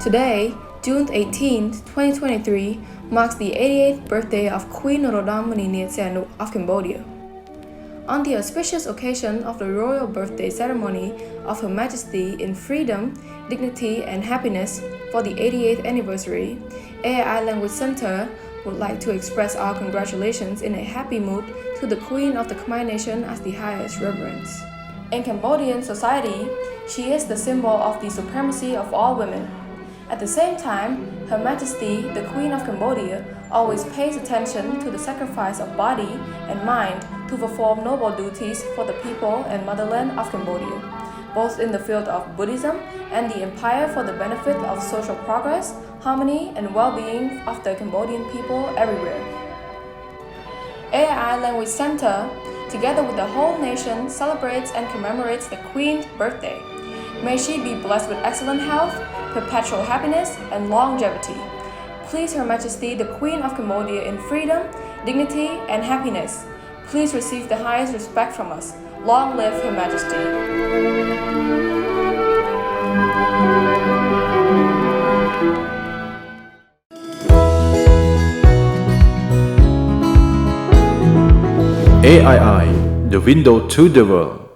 Today, June 18, 2023, marks the 88th birthday of Queen Norodom Monineath Sihanouk of Cambodia. On the auspicious occasion of the royal birthday ceremony of Her Majesty in freedom, dignity, and happiness for the 88th anniversary, Aii Language Center would like to express our congratulations in a happy mood to the Queen of the Khmer Nation as the highest reverence. In Cambodian society, she is the symbol of the supremacy of all women. At the same time, Her Majesty, the Queen of Cambodia, always pays attention to the sacrifice of body and mind to perform noble duties for the people and motherland of Cambodia, both in the field of Buddhism and the empire for the benefit of social progress, harmony, and well-being of the Cambodian people everywhere. Aii Language Center, together with the whole nation, celebrates and commemorates the Queen's birthday. May she be blessed with excellent health, perpetual happiness, and longevity. Please, Her Majesty, the Queen of Cambodia, in freedom, dignity, and happiness. Please receive the highest respect from us. Long live Her Majesty. Aii, the window to the world.